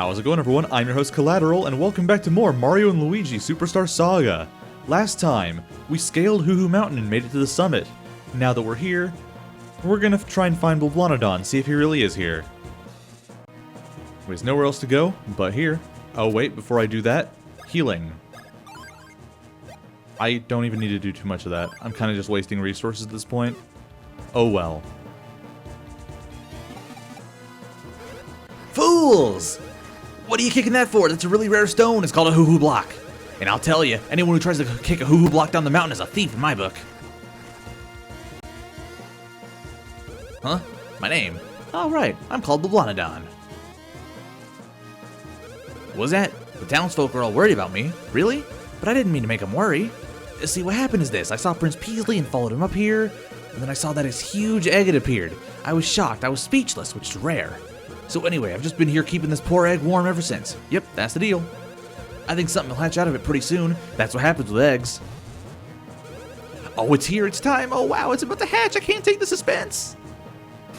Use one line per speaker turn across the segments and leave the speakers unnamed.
How's it going, everyone? I'm your host Collateral, and welcome back to more Mario & Luigi Superstar Saga. Last time, we scaled Huhu Mountain and made it to the summit. Now that we're here, we're gonna try and find Bulblanodon, see if he really is here. There's nowhere else to go but here. Oh wait, before I do that, healing. I don't even need to do too much of that. I'm kind of just wasting resources at this point. Oh well.
Fools! What are you kicking that for? That's a really rare stone. It's called a Huhu block. And I'll tell you, anyone who tries to kick a Huhu block down the mountain is a thief in my book. Huh? My name? Oh, right. I'm called Bulblanodon. Was that? The townsfolk are all worried about me. Really? But I didn't mean to make them worry. See, what happened is this. I saw Prince Peasley and followed him up here, and then I saw that his huge egg had appeared. I was shocked. I was speechless, which is rare. So anyway, I've just been here keeping this poor egg warm ever since. Yep, that's the deal. I think something will hatch out of it pretty soon. That's what happens with eggs. Oh, it's here. It's time. Oh, wow. It's about to hatch. I can't take the suspense.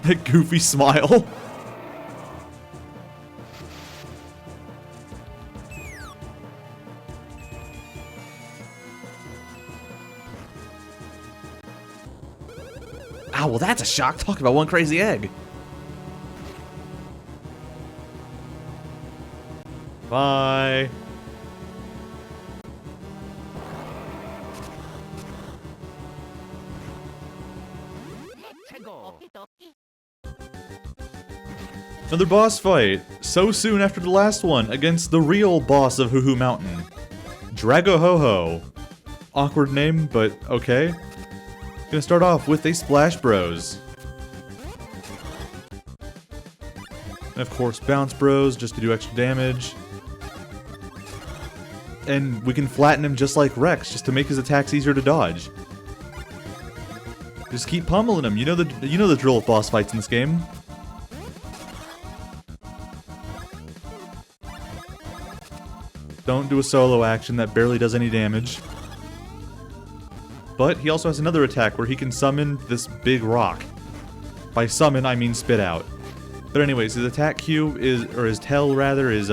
That goofy smile.
Oh, well, that's a shock. Talk about one crazy egg.
Bye. Another boss fight, so soon after the last one, against the real boss of Huhu Mountain, Dragohoho. Awkward name, but okay. Gonna start off with a Splash Bros. And of course, Bounce Bros, just to do extra damage. And we can flatten him just like Rex, just to make his attacks easier to dodge. Just keep pummeling him. You know the drill of boss fights in this game. Don't do a solo action that barely does any damage. But he also has another attack where he can summon this big rock. By summon, I mean spit out. But anyways, his attack cue is, or his tail rather, is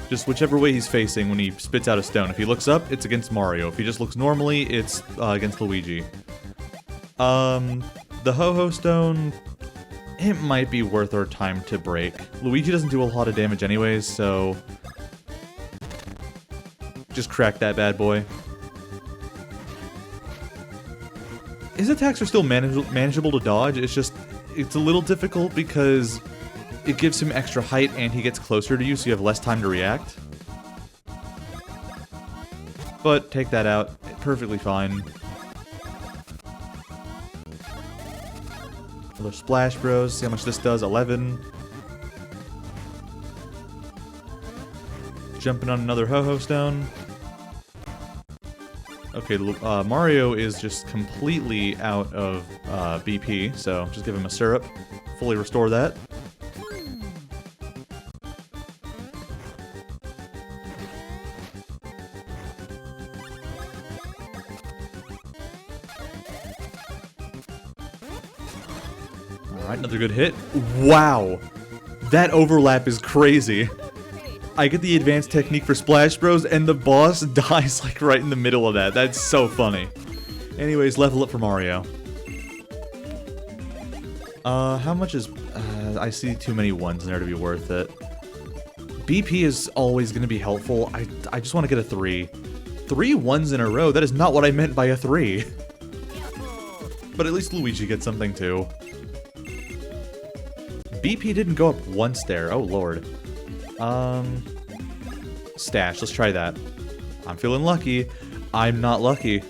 just whichever way he's facing when he spits out a stone. If he looks up, it's against Mario. If he just looks normally, it's against Luigi. The Ho-Ho Stone, it might be worth our time to break. Luigi doesn't do a lot of damage anyways, so just crack that bad boy. His attacks are still manageable to dodge, it's a little difficult because it gives him extra height and he gets closer to you, so you have less time to react. But take that out, perfectly fine. Another Splash Bros, see how much this does, 11. Jumping on another Ho-Ho Stone. Okay, Mario is just completely out of BP, so just give him a syrup. Fully restore that. Alright, another good hit. Wow! That overlap is crazy. I get the advanced technique for Splash Bros, and the boss dies like right in the middle of that. That's so funny. Anyways, level up for Mario. How much is... I see too many ones in there to be worth it. BP is always going to be helpful. I just want to get a 3. 3 ones in a row? That is not what I meant by a 3. But at least Luigi gets something too. BP didn't go up once there. Oh, lord. Stash. Let's try that. I'm feeling lucky. I'm not lucky.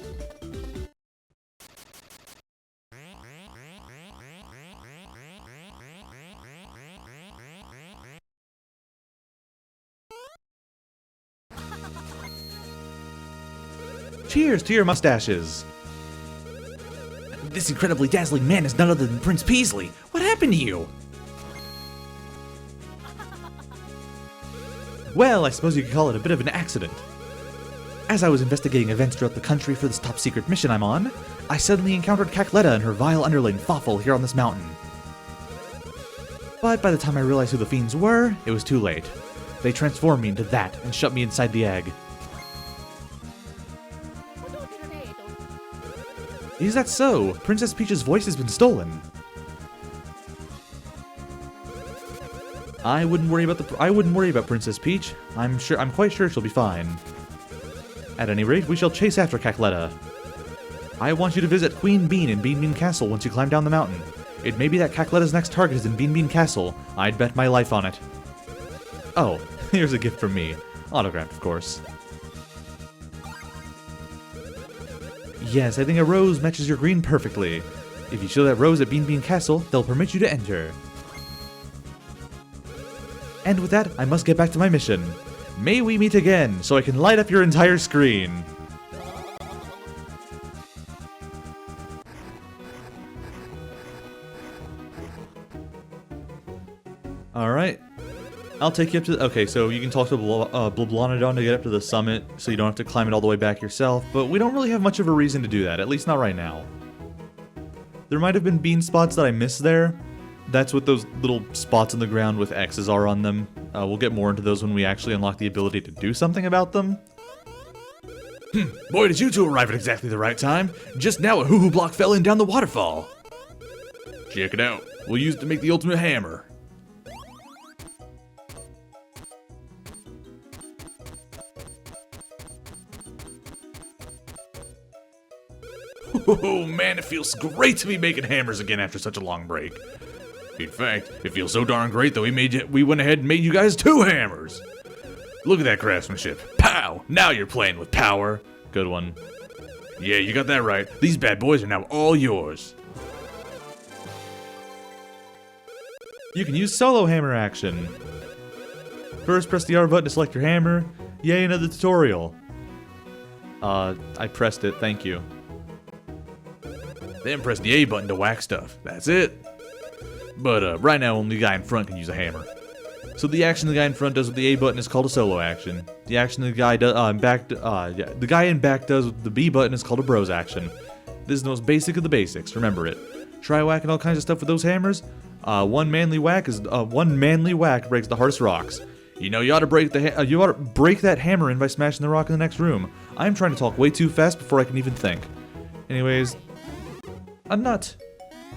Cheers to your mustaches.
This incredibly dazzling man is none other than Prince Peasley. What happened to you?
Well, I suppose you could call it a bit of an accident. As I was investigating events throughout the country for this top-secret mission I'm on, I suddenly encountered Cacletta and her vile underling, Fawful, here on this mountain.
But by the time I realized who the fiends were, it was too late. They transformed me into that and shut me inside the egg. Is that so? Princess Peach's voice has been stolen. I wouldn't worry about Princess Peach. I'm quite sure she'll be fine. At any rate, we shall chase after Cackletta. I want you to visit Queen Bean in Bean Bean Castle once you climb down the mountain. It may be that Cackletta's next target is in Bean Bean Castle. I'd bet my life on it. Oh, here's a gift from me. Autographed, of course. Yes, I think a rose matches your green perfectly. If you show that rose at Bean Bean Castle, they'll permit you to enter. And with that, I must get back to my mission. May we meet again, so I can light up your entire screen. Alright. I'll take you up to okay, so you can talk to Blublanodon to get up to the summit, so you don't have to climb it all the way back yourself, but we don't really have much of a reason to do that, at least not right now. There might have been bean spots that I missed there. That's what those little spots on the ground with X's are on them. We'll get more into those when we actually unlock the ability to do something about them.
Boy, did you two arrive at exactly the right time. Just now a hoo-hoo block fell in down the waterfall. Check it out. We'll use it to make the ultimate hammer. Oh man, it feels great to be making hammers again after such a long break. In fact, it feels so darn great that we went ahead and made you guys 2 hammers. Look at that craftsmanship. Pow! Now you're playing with power.
Good one.
Yeah, you got that right. These bad boys are now all yours.
You can use solo hammer action. First, press the R button to select your hammer. Yay, another tutorial. I pressed it, thank you.
Then press the A button to whack stuff. That's it. But right now, only the guy in front can use a hammer.
So the action the guy in front does with the A button is called a solo action. The action the guy does the guy in back does with the B button is called a bros action. This is the most basic of the basics. Remember it. Try whacking all kinds of stuff with those hammers. One manly whack breaks the hardest rocks. You know, you ought to break that hammer in by smashing the rock in the next room. I'm trying to talk way too fast before I can even think. Anyways, a nut.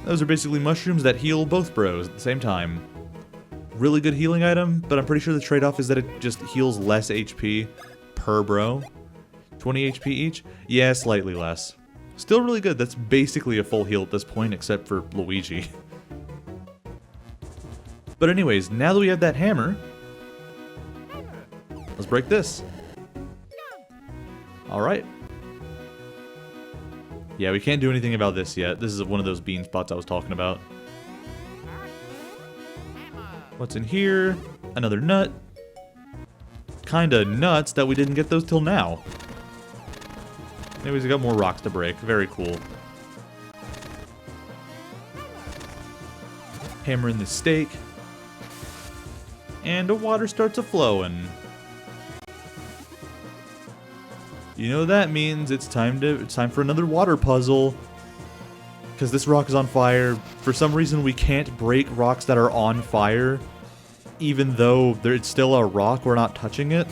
Those are basically mushrooms that heal both bros at the same time. Really good healing item, but I'm pretty sure the trade-off is that it just heals less HP per bro. 20 HP each? Yeah, slightly less. Still really good. That's basically a full heal at this point, except for Luigi. But anyways, now that we have that hammer, let's break this. Alright. Yeah, we can't do anything about this yet. This is one of those bean spots I was talking about. What's in here? Another nut. Kinda nuts that we didn't get those till now. Anyways, we got more rocks to break. Very cool. Hammer in the stake. And the water starts a-flowing. You know what that means? It's time for another water puzzle. Because this rock is on fire. For some reason, we can't break rocks that are on fire. Even though it's still a rock, we're not touching it.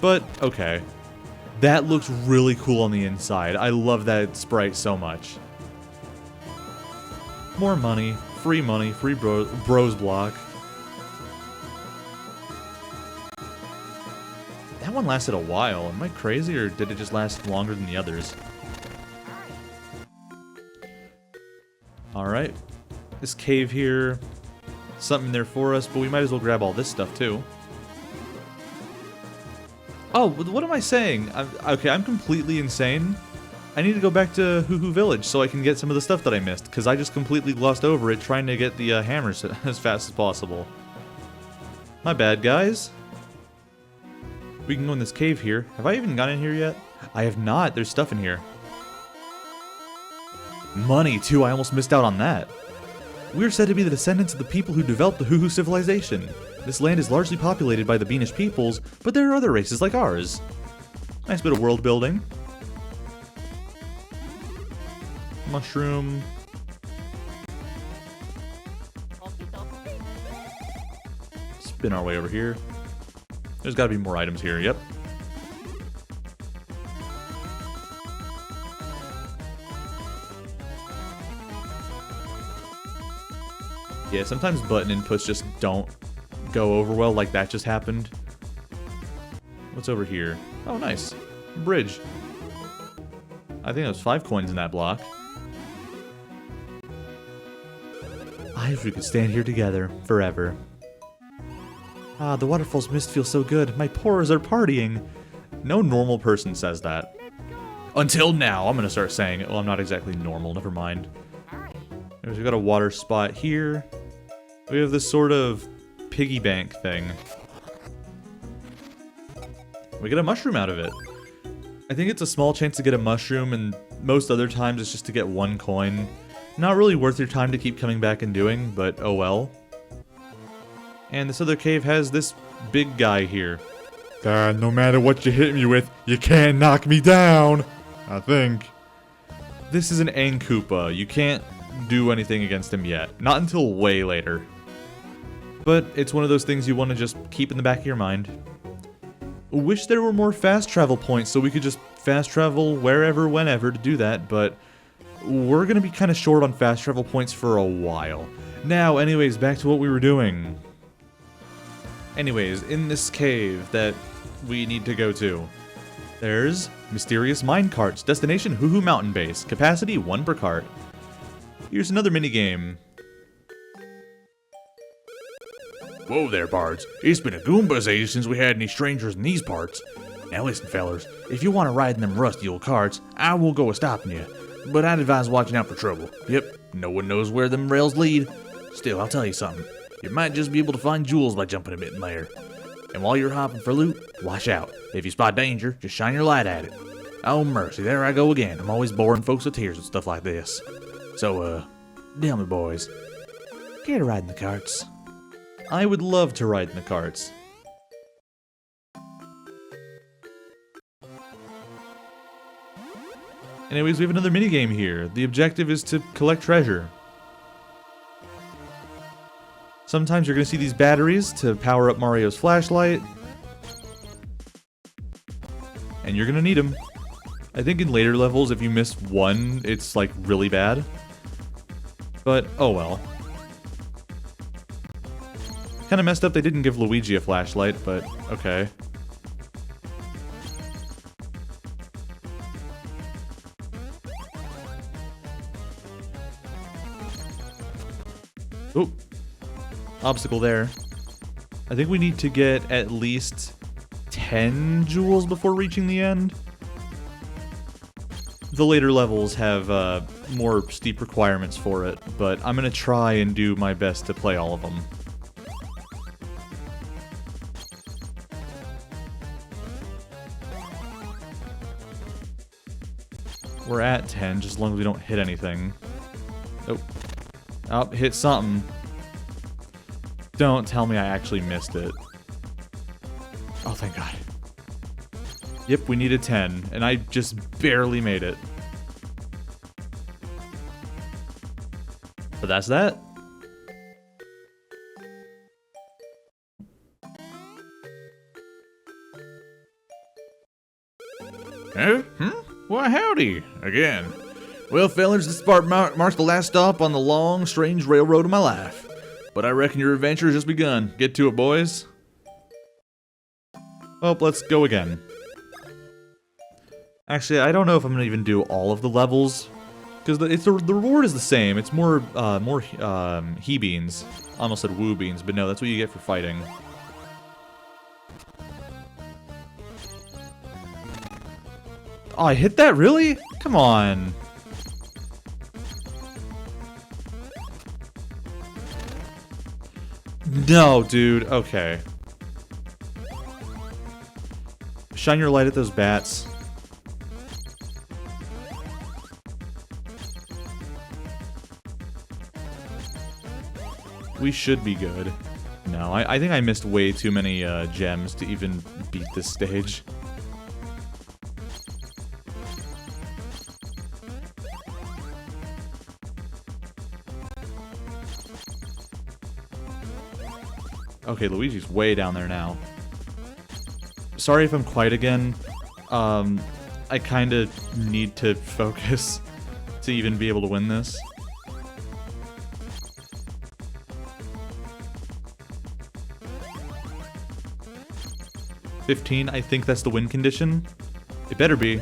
But, okay. That looks really cool on the inside. I love that sprite so much. More money. Free bros block. That one lasted a while. Am I crazy, or did it just last longer than the others? Alright. This cave here. Something there for us, but we might as well grab all this stuff too. Oh, what am I saying? Okay, I'm completely insane. I need to go back to Hoo-Hoo Village so I can get some of the stuff that I missed, because I just completely glossed over it trying to get the hammers as fast as possible. My bad, guys. We can go in this cave here. Have I even gone in here yet? I have not. There's stuff in here. Money, too. I almost missed out on that. We're said to be the descendants of the people who developed the Hoo-Hoo civilization. This land is largely populated by the Beanish peoples, but there are other races like ours. Nice bit of world building. Mushroom. spin our way over here. There's gotta be more items here, yep. Yeah, sometimes button inputs just don't go over well, like that just happened. What's over here? Oh, nice. Bridge. I think that was 5 coins in that block. I wish we could stand here together forever. Ah, the waterfall's mist feels so good. My pores are partying. No normal person says that. Until now, I'm gonna start saying it. Well, I'm not exactly normal, never mind. We've got a water spot here. We have this sort of piggy bank thing. We get a mushroom out of it. I think it's a small chance to get a mushroom, and most other times it's just to get 1 coin. Not really worth your time to keep coming back and doing, but oh well. And this other cave has this big guy here. No matter what you hit me with, you can't knock me down, I think. This is an Ankoopa. You can't do anything against him yet. Not until way later. But it's one of those things you want to just keep in the back of your mind. Wish there were more fast travel points so we could just fast travel wherever, whenever to do that, but we're going to be kind of short on fast travel points for a while. Now, anyways, back to what we were doing. Anyways, in this cave that we need to go to, there's mysterious minecarts, destination Huhu Mountain Base, capacity 1 per cart. Here's another minigame.
Whoa there, pards. It's been a Goomba's age since we had any strangers in these parts. Now listen, fellers, if you want to ride in them rusty old carts, I won't go a stopping you. But I'd advise watching out for trouble. Yep, no one knows where them rails lead. Still, I'll tell you something. You might just be able to find jewels by jumping a bit in there. And while you're hopping for loot, watch out. If you spot danger, just shine your light at it. Oh mercy, there I go again. I'm always boring folks with tears with stuff like this. So, tell me boys, care to ride in the carts?
I would love to ride in the carts. Anyways, we have another minigame here. The objective is to collect treasure. Sometimes you're going to see these batteries to power up Mario's flashlight. And you're going to need them. I think in later levels, if you miss one, it's like really bad. But, oh well. Kind of messed up they didn't give Luigi a flashlight, but okay. Oop. Obstacle there. I think we need to get at least 10 jewels before reaching the end. The later levels have more steep requirements for it, but I'm going to try and do my best to play all of them. We're at 10, just as long as we don't hit anything. Oh. Oh, hit something. Don't tell me I actually missed it. Oh, thank God. Yep, we needed 10, and I just barely made it. But that's that.
Huh? Why, howdy, again. Well, fellers, this part marks the last stop on the long, strange railroad of my life. But I reckon your adventure has just begun. Get to it, boys.
Well, let's go again. Actually, I don't know if I'm gonna even do all of the levels, because the reward is the same. It's more he beans. I almost said woo beans, but no, that's what you get for fighting. Oh, I hit that? Really? Come on. No, dude. Okay. Shine your light at those bats. We should be good. No, I think I missed way too many gems to even beat this stage. Okay, Luigi's way down there now. Sorry if I'm quiet again. I kinda need to focus to even be able to win this. $15, I think that's the win condition. It better be.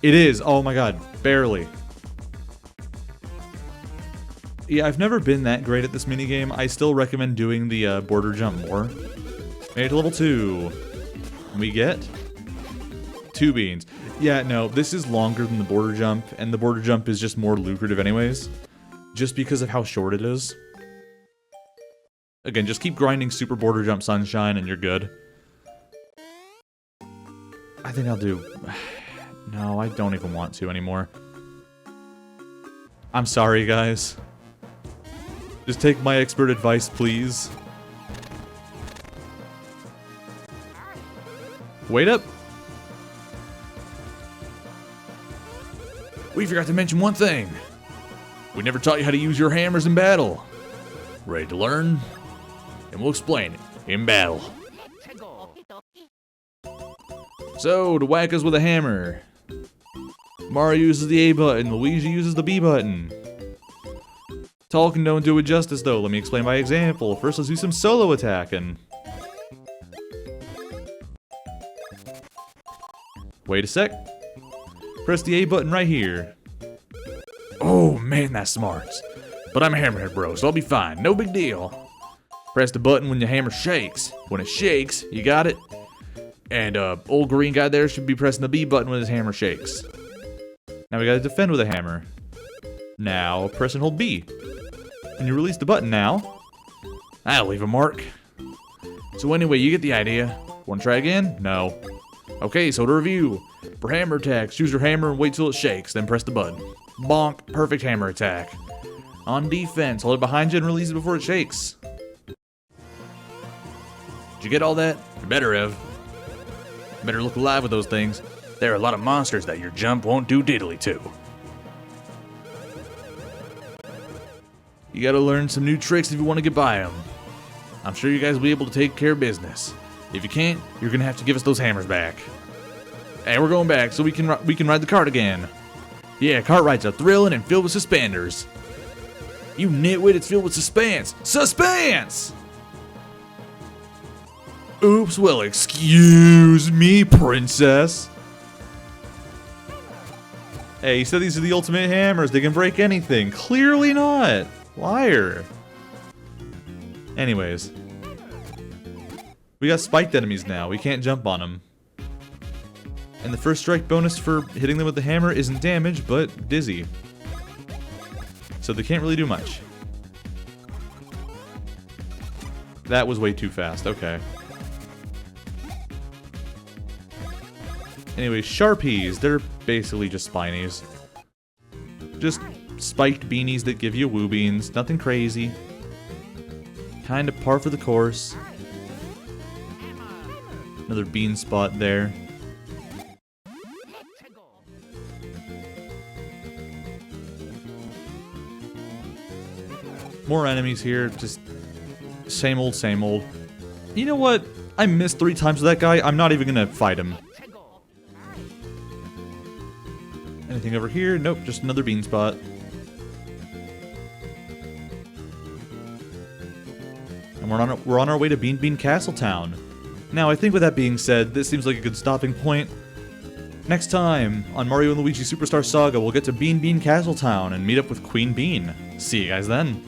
It is, oh my god, barely. Yeah, I've never been that great at this minigame. I still recommend doing the border jump more. Made it to level 2. We get 2 beans. Yeah, no, this is longer than the border jump, and the border jump is just more lucrative anyways, just because of how short it is. Again, just keep grinding Super Border Jump Sunshine and you're good. I think I'll do... No, I don't even want to anymore. I'm sorry, guys. Just take my expert advice, please. Wait up!
We forgot to mention one thing. We never taught you how to use your hammers in battle. Ready to learn? And we'll explain it in battle. So, to whack us with a hammer, Mario uses the A button, Luigi uses the B button. Talking don't do it justice though, let me explain by example. First let's do some solo attacking. Wait a sec. Press the A button right here. Oh man, that's smart. But I'm a hammerhead bro, so I'll be fine, no big deal. Press the button when the hammer shakes. When it shakes, you got it? And old green guy there should be pressing the B button when his hammer shakes. Now we gotta defend with a hammer. Now press and hold B. And you release the button now. That'll leave a mark. So anyway, you get the idea. Wanna try again? No. Okay, so to review. For hammer attacks, choose your hammer and wait till it shakes, then press the button. Bonk, perfect hammer attack. On defense, hold it behind you and release it before it shakes. Did you get all that? You better have. Better look alive with those things. There are a lot of monsters that your jump won't do diddly to. You gotta learn some new tricks if you want to get by them. I'm sure you guys will be able to take care of business. If you can't, you're gonna have to give us those hammers back. Hey, we're going back so we can ride the cart again. Yeah, cart rides are thrilling and filled with suspenders. You nitwit, it's filled with suspense. Suspense! Oops, well, excuse me, princess.
Hey, you said these are the ultimate hammers. They can break anything. Clearly not. Liar. Anyways. We got spiked enemies now. We can't jump on them. And the first strike bonus for hitting them with the hammer isn't damage, but dizzy. So they can't really do much. That was way too fast. Okay. Anyway, Sharpies, they're basically just Spinies. Just spiked beanies that give you woo beans, nothing crazy. Kinda par for the course. Another bean spot there. More enemies here, just same old, same old. You know what? I missed 3 times with that guy, I'm not even gonna fight him. Anything over here? Nope, just another bean spot. And we're on our way to Bean Bean Castle Town. Now, I think with that being said, this seems like a good stopping point. Next time, on Mario and Luigi Superstar Saga, we'll get to Bean Bean Castle Town and meet up with Queen Bean. See you guys then.